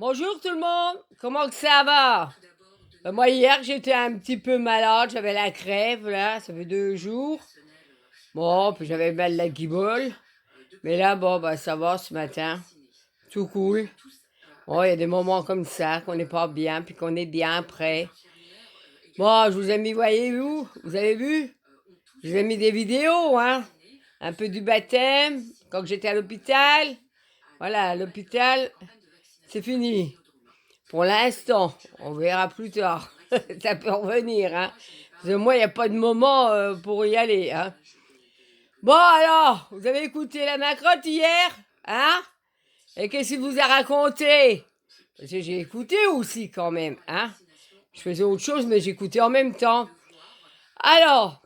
Bonjour tout le monde, comment que ça va? Moi hier j'étais un petit peu malade, j'avais la crève là, ça fait 2 jours. Bon, puis j'avais mal la guibole. Mais là, bon, bah ça va ce matin, tout cool. Bon, il y a des moments comme ça qu'on n'est pas bien, puis qu'on est bien après. Bon, je vous ai mis, voyez-vous, vous avez vu? Je vous ai mis des vidéos, hein? Un peu du baptême, quand j'étais à l'hôpital. Voilà, à l'hôpital, c'est fini. Pour l'instant, on verra plus tard. Ça peut revenir, hein. Parce que moi, il n'y a pas de moment pour y aller, hein. Bon, alors, vous avez écouté la Macrotte hier, hein? Et qu'est-ce qu'il vous a raconté? Parce que j'ai écouté aussi quand même, hein. Je faisais autre chose, mais j'écoutais en même temps. Alors,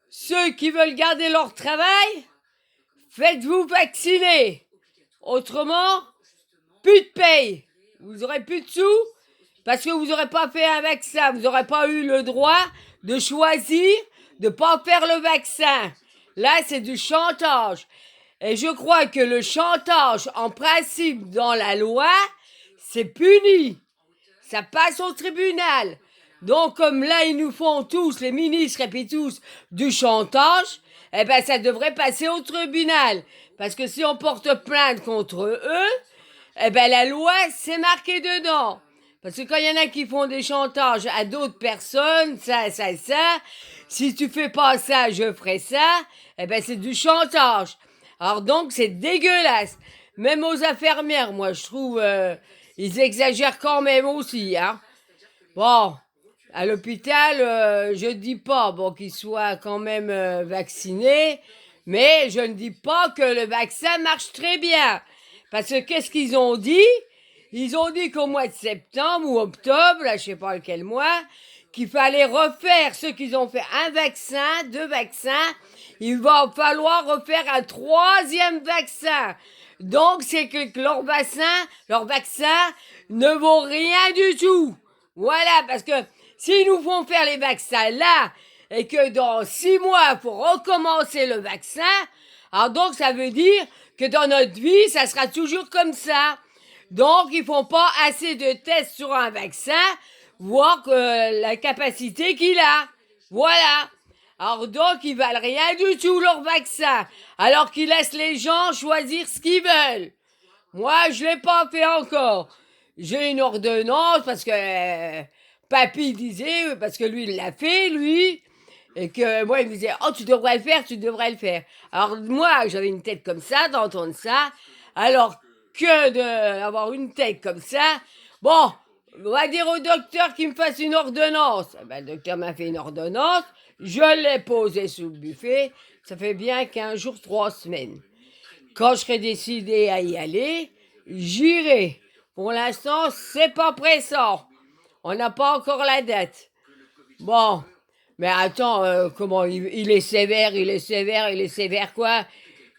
ceux qui veulent garder leur travail, faites-vous vacciner. Autrement, plus de paye. Vous aurez plus de sous parce que vous n'aurez pas fait un vaccin. Vous n'aurez pas eu le droit de choisir de ne pas faire le vaccin. Là, c'est du chantage. Et je crois que le chantage, en principe, dans la loi, c'est puni. Ça passe au tribunal. Donc, comme là, ils nous font tous, les ministres et puis tous, du chantage, eh ben, ça devrait passer au tribunal. Parce que si on porte plainte contre eux, eh ben, la loi, c'est marqué dedans. Parce que quand il y en a qui font des chantages à d'autres personnes, ça, si tu fais pas ça, je ferai ça, eh ben, c'est du chantage. Alors donc, c'est dégueulasse. Même aux infirmières, moi, je trouve, ils exagèrent quand même aussi, hein. Bon, à l'hôpital, je dis pas, bon, qu'ils soient quand même vaccinés, mais je ne dis pas que le vaccin marche très bien. Parce que qu'est-ce qu'ils ont dit? Ils ont dit qu'au mois de septembre ou octobre, là, je sais pas lequel mois, qu'il fallait refaire ceux qui ont fait un vaccin, 2 vaccins. Il va falloir refaire un 3e vaccin. Donc, c'est que leur vaccin ne vaut rien du tout. Voilà, parce que s'ils nous font faire les vaccins là, et que dans 6 mois, il faut recommencer le vaccin, alors donc ça veut dire que dans notre vie, ça sera toujours comme ça. Donc, ils font pas assez de tests sur un vaccin, voir que la capacité qu'il a. Voilà. Alors donc, ils valent rien du tout, leur vaccin. Alors qu'ils laissent les gens choisir ce qu'ils veulent. Moi, je l'ai pas fait encore. J'ai une ordonnance parce que papy disait, parce que lui, il l'a fait, lui. Et que moi, il me disait, oh, tu devrais le faire, tu devrais le faire. Alors moi, j'avais une tête comme ça, d'entendre ça. Alors que d'avoir une tête comme ça, bon, on va dire au docteur qu'il me fasse une ordonnance. Eh ben, le docteur m'a fait une ordonnance, je l'ai posée sous le buffet, ça fait bien 15 jours, 3 semaines. Quand je serai décidé à y aller, j'irai. Pour l'instant, c'est pas pressant. On n'a pas encore la date. Bon, mais attends, comment il est sévère, il est sévère, il est sévère quoi?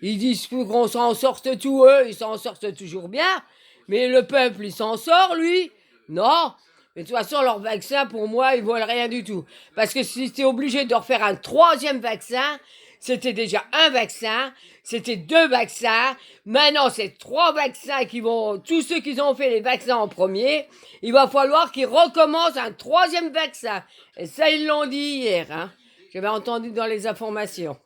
Ils disent qu'on s'en sorte tout, eux, ils s'en sortent toujours bien. Mais le peuple, il s'en sort, lui? Non. Mais de toute façon, leur vaccin, pour moi, ils valent rien du tout. Parce que si t'es obligé de refaire un 3e vaccin, c'était déjà un vaccin, c'était 2 vaccins, maintenant c'est 3 vaccins qui vont, tous ceux qui ont fait les vaccins en premier, il va falloir qu'ils recommencent un 3e vaccin. Et ça, ils l'ont dit hier, hein. J'avais entendu dans les informations.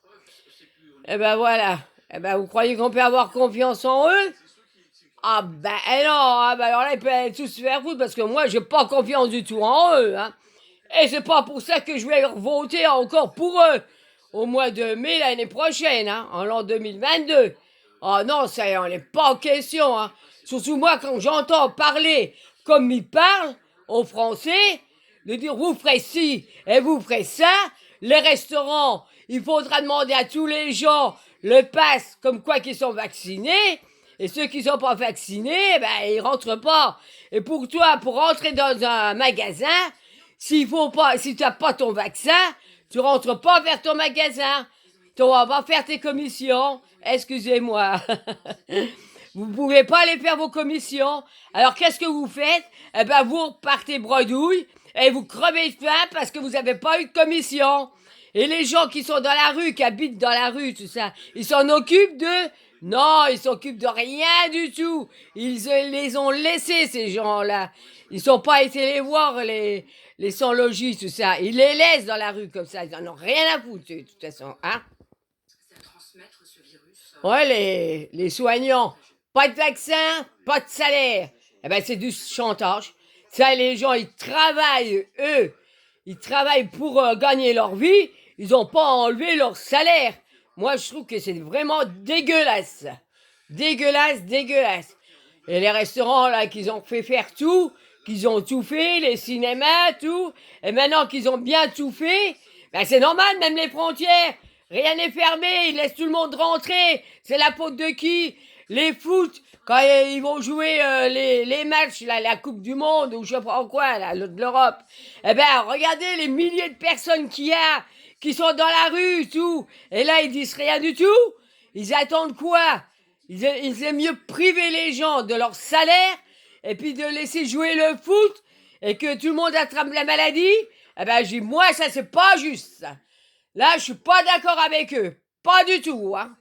Eh ben voilà. Eh ben vous croyez qu'on peut avoir confiance en eux? Ah ben non, ah ben alors là ils peuvent tous se faire foutre parce que moi j'ai pas confiance du tout en eux, hein. Et c'est pas pour ça que je vais voter encore pour eux au mois de mai l'année prochaine, hein, en l'an 2022. Oh non, ça y en est pas en question, hein. Surtout moi quand j'entends parler comme ils parlent aux Français, de dire vous ferez ci et vous ferez ça, les restaurants, il faudra demander à tous les gens le pass comme quoi qu'ils sont vaccinés. Et ceux qui sont pas vaccinés, ben, ils rentrent pas. Et pour toi, pour rentrer dans un magasin, si tu n'as pas ton vaccin, tu rentres pas vers ton magasin. Tu vas faire tes commissions. Excusez-moi. Vous pouvez pas aller faire vos commissions. Alors qu'est-ce que vous faites? Eh ben, vous partez bredouille et vous crevez de faim parce que vous n'avez pas eu de commission. Et les gens qui sont dans la rue, qui habitent dans la rue, tout ça, ils s'en occupent Non, ils s'occupent de rien du tout. Les ont laissés, ces gens-là. Ils sont pas été les voir, les sans-logis, tout ça. Ils les laissent dans la rue comme ça. Ils en ont rien à foutre, de toute façon. Hein? Ouais, les soignants. Pas de vaccin, pas de salaire. Eh ben, c'est du chantage. Ça, les gens, ils travaillent, eux. Ils travaillent pour gagner leur vie. Ils n'ont pas enlevé leur salaire. Moi, je trouve que c'est vraiment dégueulasse. Dégueulasse, dégueulasse. Et les restaurants, là, qu'ils ont fait faire tout, qu'ils ont tout fait, les cinémas, tout. Et maintenant qu'ils ont bien tout fait, ben c'est normal, même les frontières. Rien n'est fermé, ils laissent tout le monde rentrer. C'est la faute de qui? Les foot, quand ils vont jouer les matchs, là, la Coupe du Monde, ou je sais pas quoi, là, de l'Europe. Eh ben, regardez les milliers de personnes qu'il y a, qui sont dans la rue, tout. Et là, ils disent rien du tout. Ils attendent quoi? Ils aiment mieux priver les gens de leur salaire, et puis de laisser jouer le foot, et que tout le monde attrape la maladie. Eh ben, j'ai moi, ça, c'est pas juste, ça. Là, je suis pas d'accord avec eux. Pas du tout, hein.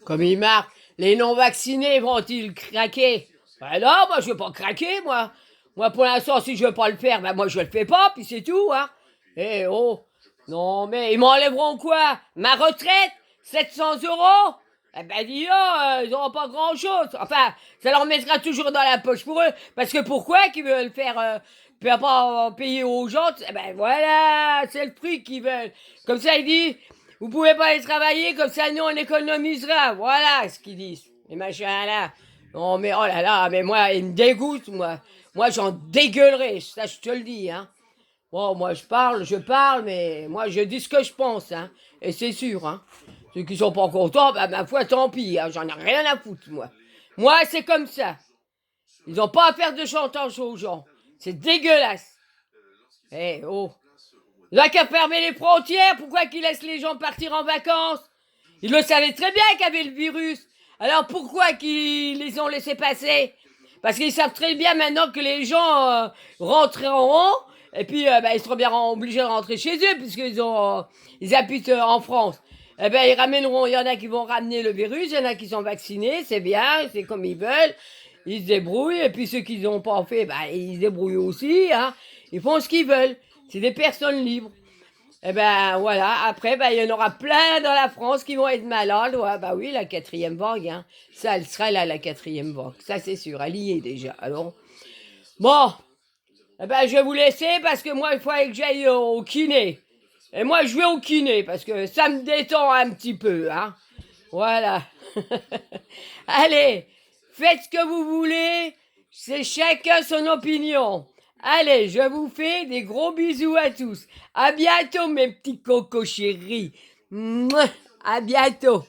Comme il marque, les non-vaccinés vont-ils craquer? Ben non, moi, je veux pas craquer, moi. Moi, pour l'instant, si je veux pas le faire, ben moi, je le fais pas, puis c'est tout, hein. Eh oh, non, mais ils m'enlèveront quoi? Ma retraite? 700 €? Eh ben, dis donc, ils n'auront pas grand-chose. Enfin, ça leur mettra toujours dans la poche pour eux. Parce que pourquoi qu'ils veulent faire... pas payer aux gens? Eh ben voilà, c'est le truc qu'ils veulent. Comme ça, ils disent, vous pouvez pas aller travailler, comme ça, nous, on économisera. Voilà ce qu'ils disent. Les machins là. Non, mais oh là là, mais moi, ils me dégoûtent, moi. Moi, j'en dégueulerai, ça, je te le dis, hein. Bon, moi, je parle, mais moi, je dis ce que je pense, hein. Et c'est sûr, hein. Ceux qui sont pas contents, bah, ma foi, tant pis, hein. J'en ai rien à foutre, moi. Moi, c'est comme ça. Ils ont pas à faire de chantage aux gens. C'est dégueulasse. Eh, oh. Ils ont qu'à fermer les frontières. Pourquoi qu'ils laissent les gens partir en vacances? Ils le savaient très bien qu'il y avait le virus. Alors pourquoi qu'ils les ont laissés passer? Parce qu'ils savent très bien maintenant que les gens rentreront. Et puis, bah, ils seront bien obligés de rentrer chez eux, puisqu'ils ils habitent en France. Eh ben, ils ramèneront, il y en a qui vont ramener le virus, il y en a qui sont vaccinés, c'est bien, c'est comme ils veulent. Ils se débrouillent, et puis ceux qui n'ont pas fait, bah, ils se débrouillent aussi, hein. Ils font ce qu'ils veulent. C'est des personnes libres. Eh ben voilà, après, ben, il y en aura plein dans la France qui vont être malades. Ouais, bah oui, la quatrième vague, hein. Ça, elle sera là, la quatrième vague. Ça, c'est sûr, elle y est déjà. Alors, bon, eh ben, je vais vous laisser parce que moi, il faut que j'aille au kiné. Et moi, je vais au kiné parce que ça me détend un petit peu, hein. Voilà. Allez, faites ce que vous voulez. C'est chacun son opinion. Allez, je vous fais des gros bisous à tous. À bientôt, mes petits cocos chéris. Mouah, à bientôt.